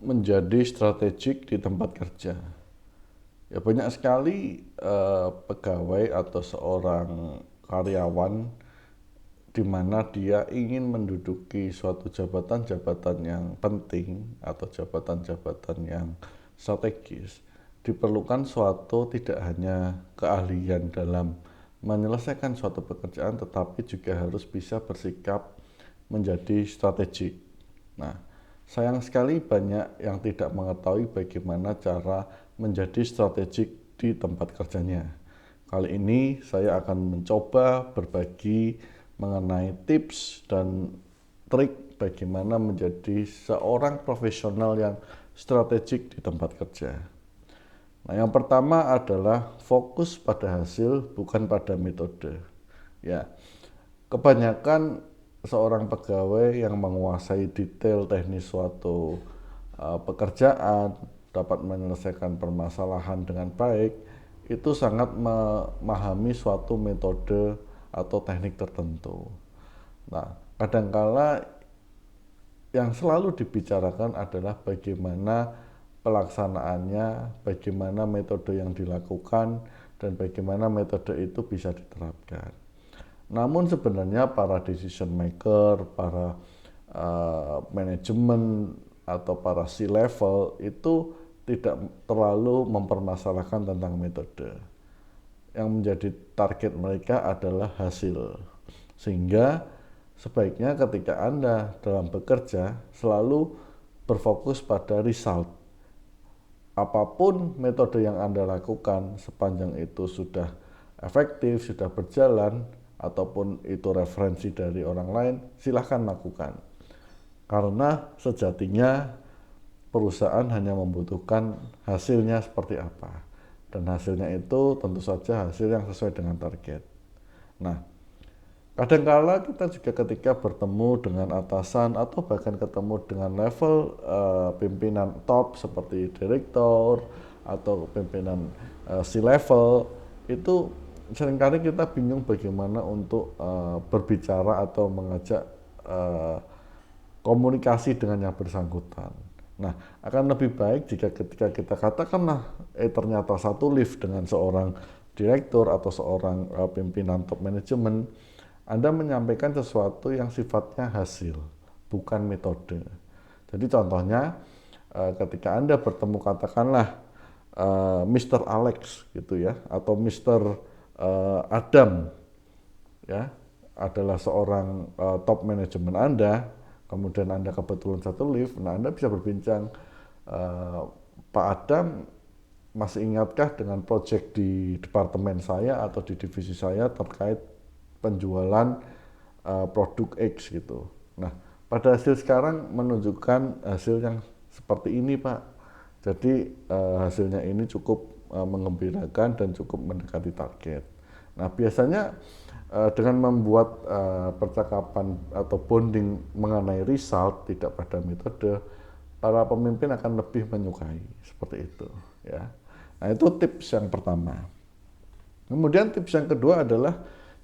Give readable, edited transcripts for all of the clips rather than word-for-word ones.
menjadi strategik di tempat kerja. Ya banyak sekali pegawai atau seorang karyawan di mana dia ingin menduduki suatu jabatan-jabatan yang penting atau jabatan-jabatan yang strategis. Diperlukan suatu tidak hanya keahlian dalam menyelesaikan suatu pekerjaan, tetapi juga harus bisa bersikap menjadi strategik. Nah, sayang sekali banyak yang tidak mengetahui bagaimana cara menjadi strategik di tempat kerjanya. Kali ini saya akan mencoba berbagi mengenai tips dan trik bagaimana menjadi seorang profesional yang strategik di tempat kerja. Nah, yang pertama adalah fokus pada hasil bukan pada metode. Ya, kebanyakan seorang pegawai yang menguasai detail teknis suatu pekerjaan dapat menyelesaikan permasalahan dengan baik, itu sangat memahami suatu metode atau teknik tertentu. Nah, kadangkala yang selalu dibicarakan adalah bagaimana pelaksanaannya, bagaimana metode yang dilakukan, dan bagaimana metode itu bisa diterapkan. Namun sebenarnya para decision maker, para manajemen atau para C-level itu tidak terlalu mempermasalahkan tentang metode. Yang menjadi target mereka adalah hasil. Sehingga sebaiknya ketika Anda dalam bekerja selalu berfokus pada result. Apapun metode yang Anda lakukan, sepanjang itu sudah efektif, sudah berjalan, ataupun itu referensi dari orang lain, silahkan lakukan. Karena sejatinya perusahaan hanya membutuhkan hasilnya seperti apa. Dan hasilnya itu tentu saja hasil yang sesuai dengan target. Nah, kadangkala kita juga ketika bertemu dengan atasan atau bahkan ketemu dengan level pimpinan top seperti direktur atau pimpinan C-level, itu seringkali kita bingung bagaimana untuk berbicara atau mengajak komunikasi dengan yang bersangkutan. Nah, akan lebih baik jika ketika kita katakanlah ternyata satu lift dengan seorang direktur atau seorang pimpinan top manajemen, Anda menyampaikan sesuatu yang sifatnya hasil, bukan metode. Jadi contohnya ketika Anda bertemu katakanlah Mr. Alex gitu ya, atau Mr. Adam ya, adalah seorang top manajemen Anda, kemudian Anda kebetulan satu lift, nah Anda bisa berbincang, Pak Adam masih ingatkah dengan proyek di departemen saya atau di divisi saya terkait penjualan produk X gitu. Nah, pada hasil sekarang menunjukkan hasil yang seperti ini, Pak. Jadi hasilnya ini cukup mengembirakan dan cukup mendekati target. Nah, biasanya dengan membuat percakapan atau bonding mengenai result tidak pada metode, para pemimpin akan lebih menyukai seperti itu ya. Nah, itu tips yang pertama. Kemudian tips yang kedua adalah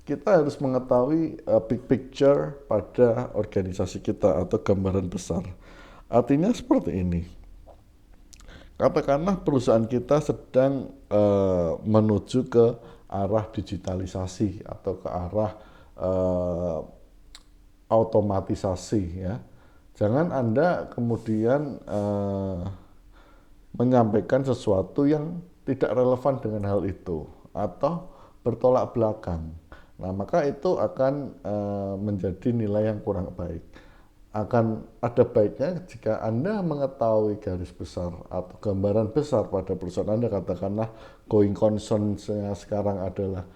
kita harus mengetahui big picture pada organisasi kita atau gambaran besar. Artinya seperti ini. Katakanlah perusahaan kita sedang menuju ke arah digitalisasi atau ke arah automatisasi ya. Jangan Anda kemudian menyampaikan sesuatu yang tidak relevan dengan hal itu atau bertolak belakang. Nah, maka itu akan menjadi nilai yang kurang baik. Akan ada baiknya jika Anda mengetahui garis besar atau gambaran besar pada perusahaan Anda, katakanlah going concern-nya sekarang adalah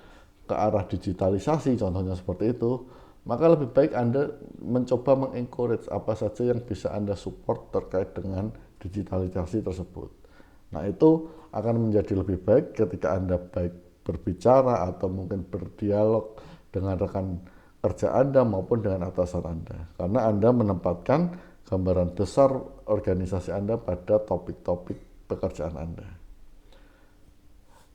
ke arah digitalisasi, contohnya seperti itu, maka lebih baik Anda mencoba mengencourage apa saja yang bisa Anda support terkait dengan digitalisasi tersebut. Nah, itu akan menjadi lebih baik ketika Anda baik berbicara atau mungkin berdialog dengan rekan kerja Anda maupun dengan atasan Anda. Karena Anda menempatkan gambaran besar organisasi Anda pada topik-topik pekerjaan Anda.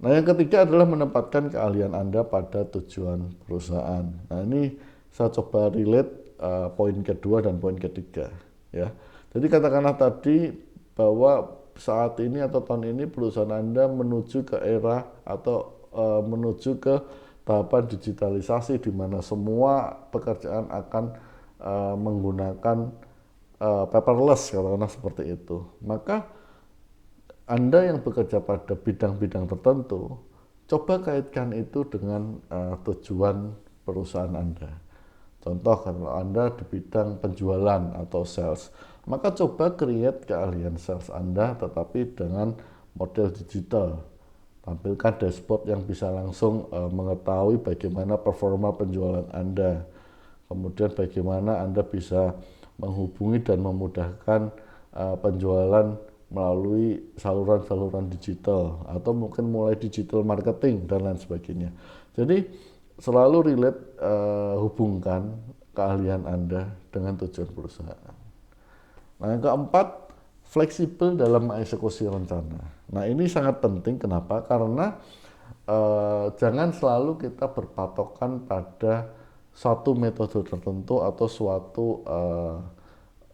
Nah, yang ketiga adalah menempatkan keahlian Anda pada tujuan perusahaan. Nah, ini saya coba relate poin kedua dan poin ketiga ya. Jadi katakanlah tadi bahwa saat ini atau tahun ini perusahaan Anda menuju ke era atau menuju ke tahapan digitalisasi di mana semua pekerjaan akan menggunakan paperless, katakanlah seperti itu. Maka Anda yang bekerja pada bidang-bidang tertentu, coba kaitkan itu dengan tujuan perusahaan Anda. Contoh, kalau Anda di bidang penjualan atau sales, maka coba create keahlian sales Anda tetapi dengan model digital. Tampilkan dashboard yang bisa langsung mengetahui bagaimana performa penjualan Anda. Kemudian bagaimana Anda bisa menghubungi dan memudahkan penjualan melalui saluran-saluran digital atau mungkin mulai digital marketing dan lain sebagainya. Jadi selalu relate, hubungkan keahlian Anda dengan tujuan perusahaan. Nah, yang keempat, fleksibel dalam mengeksekusi rencana. Nah, ini sangat penting. Kenapa? Karena jangan selalu kita berpatokan pada suatu metode tertentu atau suatu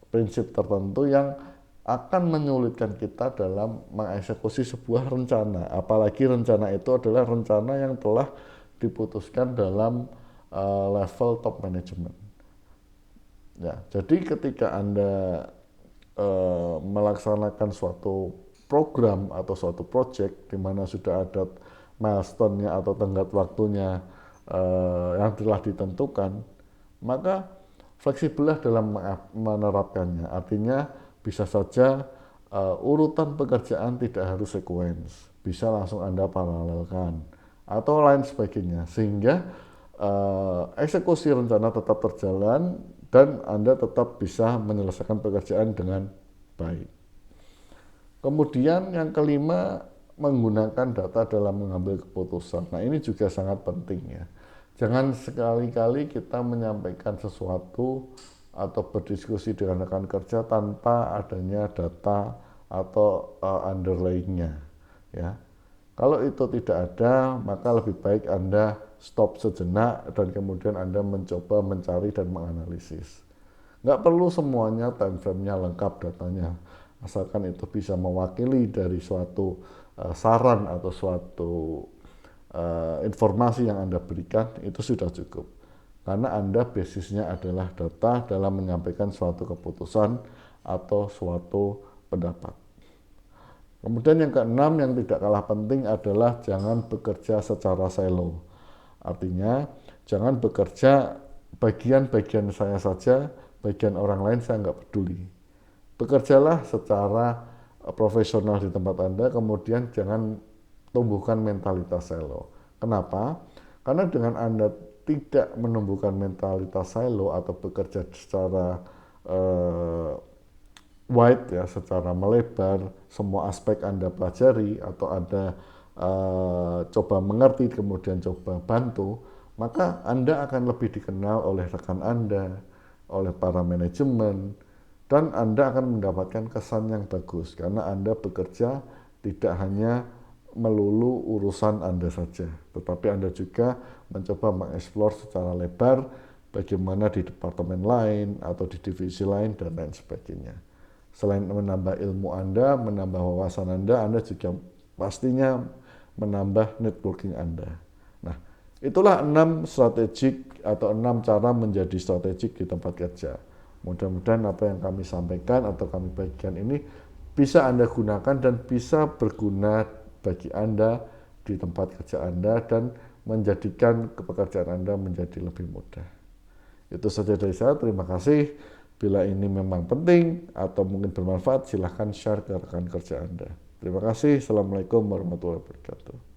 prinsip tertentu yang akan menyulitkan kita dalam mengeksekusi sebuah rencana. Apalagi rencana itu adalah rencana yang telah diputuskan dalam level top management. Ya, jadi ketika Anda melaksanakan suatu program atau suatu project di mana sudah ada milestone-nya atau tenggat waktunya yang telah ditentukan, maka fleksibellah dalam menerapkannya. Artinya bisa saja urutan pekerjaan tidak harus sequence, bisa langsung Anda paralelkan atau lain sebagainya, sehingga eksekusi rencana tetap terjalan dan Anda tetap bisa menyelesaikan pekerjaan dengan baik. Kemudian yang kelima, menggunakan data dalam mengambil keputusan. Nah, ini juga sangat penting ya. Jangan sekali-kali kita menyampaikan sesuatu atau berdiskusi dengan rekan kerja tanpa adanya data atau underlying-nya ya. Kalau itu tidak ada, maka lebih baik Anda stop sejenak dan kemudian Anda mencoba mencari dan menganalisis. Nggak perlu semuanya time frame-nya lengkap datanya, asalkan itu bisa mewakili dari suatu saran atau suatu informasi yang Anda berikan, itu sudah cukup. Karena Anda basisnya adalah data dalam menyampaikan suatu keputusan atau suatu pendapat. Kemudian yang keenam yang tidak kalah penting adalah jangan bekerja secara silo. Artinya jangan bekerja bagian-bagian saya saja, bagian orang lain saya nggak peduli. Bekerjalah secara profesional di tempat Anda, kemudian jangan tumbuhkan mentalitas silo. Kenapa? Karena dengan Anda tidak menumbuhkan mentalitas silo atau bekerja secara wide ya, secara melebar, semua aspek Anda pelajari atau Anda coba mengerti kemudian coba bantu, maka Anda akan lebih dikenal oleh rekan Anda, oleh para manajemen, dan Anda akan mendapatkan kesan yang bagus karena Anda bekerja tidak hanya melulu urusan Anda saja, tetapi Anda juga mencoba mengeksplor secara lebar bagaimana di departemen lain atau di divisi lain dan lain sebagainya. Selain menambah ilmu Anda, menambah wawasan Anda juga pastinya menambah networking Anda. Nah, itulah 6 strategik atau 6 cara menjadi strategik di tempat kerja. Mudah-mudahan apa yang kami sampaikan atau kami bagikan ini bisa Anda gunakan dan bisa berguna bagi Anda di tempat kerja Anda dan menjadikan pekerjaan Anda menjadi lebih mudah. Itu saja dari saya, terima kasih. Bila ini memang penting atau mungkin bermanfaat, silahkan share ke rekan kerja Anda. Terima kasih. Assalamualaikum warahmatullahi wabarakatuh.